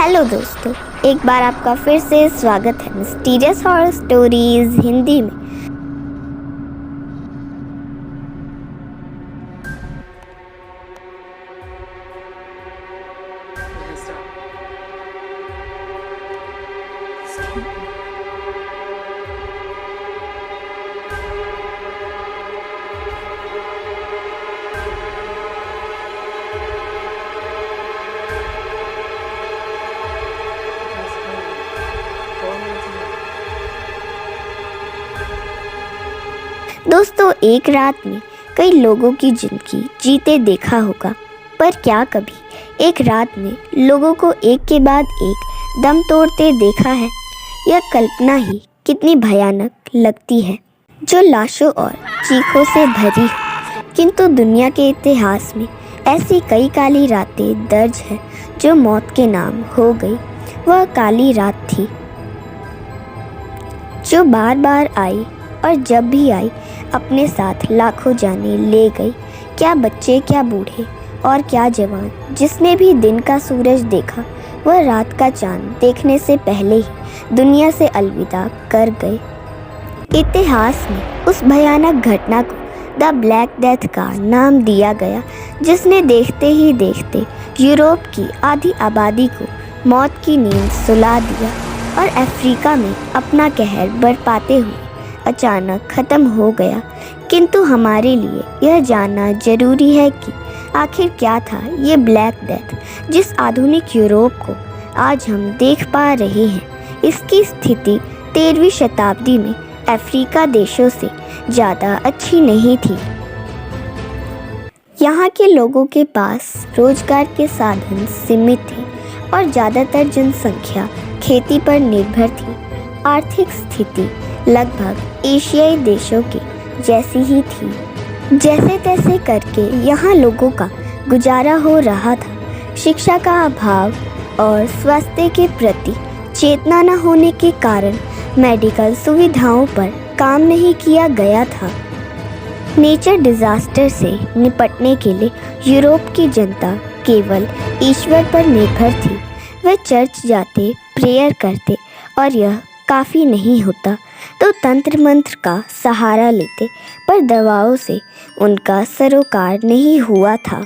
Hello दोस्तों, एक बार आपका फिर से स्वागत है मिस्टीरियस हॉरर स्टोरीज हिंदी में। दोस्तों, एक रात में कई लोगों की जिंदगी जीते देखा होगा, पर क्या कभी एक रात में लोगों को एक के बाद एक दम तोड़ते देखा है? यह कल्पना ही कितनी भयानक लगती है, जो लाशों और चीखों से भरी हो। किंतु दुनिया के इतिहास में ऐसी कई काली रातें दर्ज है जो मौत के नाम हो गई। वह काली रात थी जो बार बार आई, और जब भी आई अपने साथ लाखों जाने ले गई। क्या बच्चे, क्या बूढ़े और क्या जवान, जिसने भी दिन का सूरज देखा, वह रात का चांद देखने से पहले ही दुनिया से अलविदा कर गए। इतिहास में उस भयानक घटना को द ब्लैक डेथ का नाम दिया गया, जिसने देखते ही देखते यूरोप की आधी आबादी को मौत की नींद सुला दिया और अफ्रीका में अपना कहर बरपाते हुए अचानक ख़त्म हो गया। किंतु हमारे लिए यह जानना जरूरी है कि आखिर क्या था ये ब्लैक डेथ, जिस आधुनिक यूरोप को आज हम देख पा रहे हैं। इसकी स्थिति 13वीं शताब्दी में अफ्रीका देशों से ज़्यादा अच्छी नहीं थी। यहाँ के लोगों के पास रोजगार के साधन सीमित थे और ज़्यादातर जनसंख्या खेती पर निर्भर थी। आर्थिक स्थिति लगभग एशियाई देशों के जैसी ही थी। जैसे तैसे करके यहाँ लोगों का गुजारा हो रहा था। शिक्षा का अभाव और स्वास्थ्य के प्रति चेतना न होने के कारण मेडिकल सुविधाओं पर काम नहीं किया गया था। नेचर डिजास्टर से निपटने के लिए यूरोप की जनता केवल ईश्वर पर निर्भर थी। वे चर्च जाते, प्रेयर करते, और यह काफ़ी नहीं होता तो तंत्र मंत्र का सहारा लेते, पर दवाओं से उनका सरोकार नहीं हुआ था।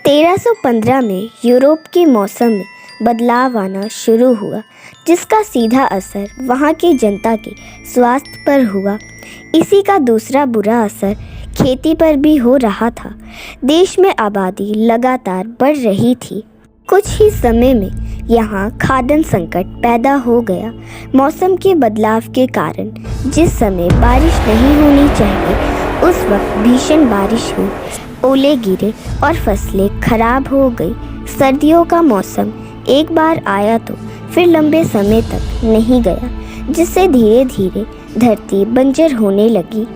1315 में यूरोप के मौसम में बदलाव आना शुरू हुआ, जिसका सीधा असर वहाँ की जनता के स्वास्थ्य पर हुआ। इसी का दूसरा बुरा असर खेती पर भी हो रहा था। देश में आबादी लगातार बढ़ रही थी। कुछ ही समय में यहाँ खाद्यान्न संकट पैदा हो गया। मौसम के बदलाव के कारण जिस समय बारिश नहीं होनी चाहिए, उस वक्त भीषण बारिश हुई, ओले गिरे और फसलें खराब हो गई। सर्दियों का मौसम एक बार आया तो फिर लंबे समय तक नहीं गया, जिससे धीरे धीरे धरती बंजर होने लगी।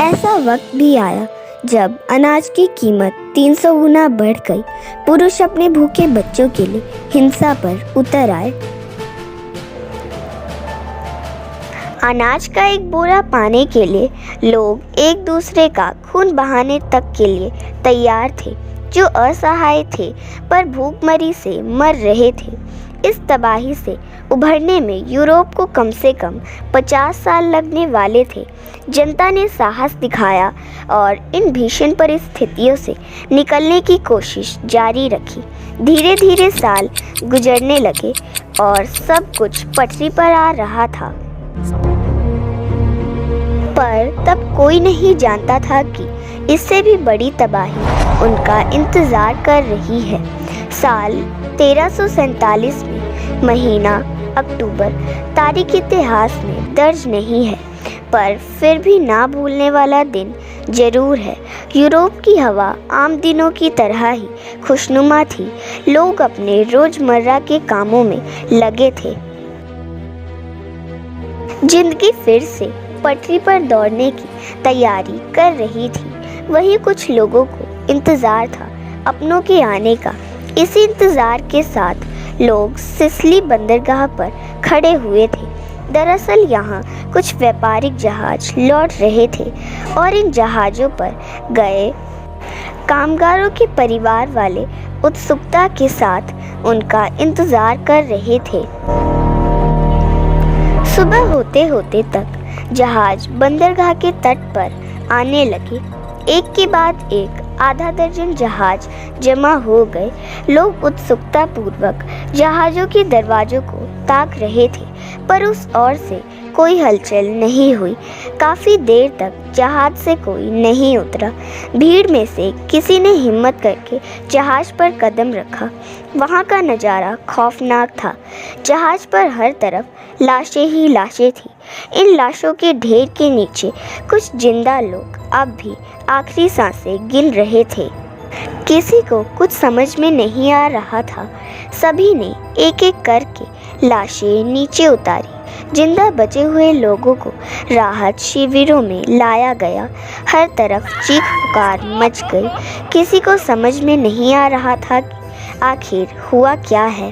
ऐसा वक्त भी आया जब अनाज की कीमत 300 गुना बढ़ गई। पुरुष अपने भूखे बच्चों के लिए हिंसा पर उतर आए। अनाज का एक बोरा पाने के लिए लोग एक दूसरे का खून बहाने तक के लिए तैयार थे। जो असहाय थे पर भूखमरी से मर रहे थे। इस तबाही से उभरने में यूरोप को कम से कम 50 साल लगने वाले थे। जनता ने साहस दिखाया और इन भीषण परिस्थितियों से निकलने की कोशिश जारी रखी। धीरे धीरे साल गुजरने लगे और सब कुछ पटरी पर आ रहा था, पर तब कोई नहीं जानता था कि इससे भी बड़ी तबाही उनका इंतज़ार कर रही है। साल 1347 में महीना अक्टूबर, तारीख इतिहास में दर्ज नहीं है, पर फिर भी ना भूलने वाला दिन जरूर है। यूरोप की हवा आम दिनों की तरह ही खुशनुमा थी। लोग अपने रोज़मर्रा के कामों में लगे थे। जिंदगी फिर से पटरी पर दौड़ने की तैयारी कर रही थी। वहीं कुछ लोगों को इंतज़ार था अपनों के आने का। इसी इंतज़ार के साथ लोग सिसिली बंदरगाह पर खड़े हुए थे। दरअसल यहाँ कुछ व्यापारिक जहाज लौट रहे थे और इन जहाज़ों पर गए कामगारों के परिवार वाले उत्सुकता के साथ उनका इंतजार कर रहे थे। सुबह होते होते तक जहाज बंदरगाह के तट पर आने लगे। एक के बाद एक आधा दर्जन जहाज जमा हो गए। लोग उत्सुकता पूर्वक जहाज़ों के दरवाजों को ताक रहे थे, पर उस ओर से कोई हलचल नहीं हुई। काफ़ी देर तक जहाज से कोई नहीं उतरा। भीड़ में से किसी ने हिम्मत करके जहाज पर कदम रखा। वहाँ का नज़ारा खौफनाक था। जहाज पर हर तरफ लाशें ही लाशें थीं। इन लाशों के ढेर के नीचे कुछ जिंदा लोग अब भी आखिरी सांसें गिन रहे थे। किसी को कुछ समझ में नहीं आ रहा था। सभी ने एक एक करके लाशें नीचे उतारी। जिंदा बचे हुए लोगों को राहत शिविरों में लाया गया। हर तरफ चीख पुकार मच गई। किसी को समझ में नहीं आ रहा था कि आखिर हुआ क्या है।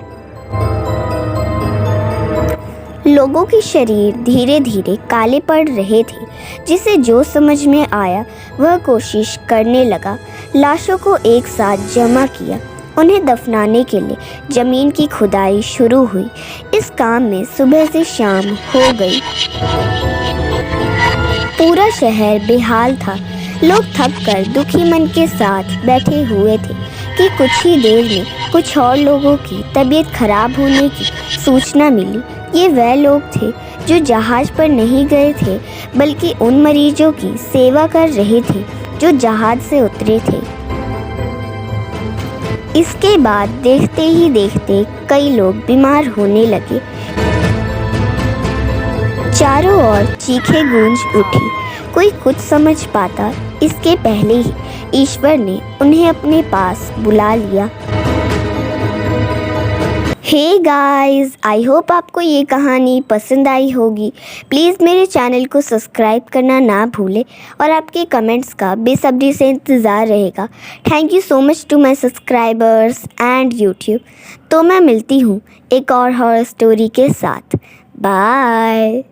लोगों के शरीर धीरे धीरे काले पड़ रहे थे। जिसे जो समझ में आया वह कोशिश करने लगा। लाशों को एक साथ जमा किया। उन्हें दफनाने के लिए जमीन की खुदाई शुरू हुई। इस काम में सुबह से शाम हो गई। पूरा शहर बेहाल था। लोग थक कर दुखी मन के साथ बैठे हुए थे कि कुछ ही देर में कुछ और लोगों की तबीयत खराब होने की सूचना मिली। ये वह लोग थे जो जहाज पर नहीं गए थे, बल्कि उन मरीजों की सेवा कर रहे थे जो जहाज से उतरे थे। इसके बाद देखते ही देखते कई लोग बीमार होने लगे। चारों ओर चीखें गूंज उठी। कोई कुछ समझ पाता इसके पहले ही ईश्वर ने उन्हें अपने पास बुला लिया। हे गाइस, आई होप आपको ये कहानी पसंद आई होगी। प्लीज़ मेरे चैनल को सब्सक्राइब करना ना भूलें और आपके कमेंट्स का बेसब्री से इंतज़ार रहेगा। Thank you so much to my subscribers and YouTube. तो मैं मिलती हूँ एक और हॉरर स्टोरी के साथ। बाय।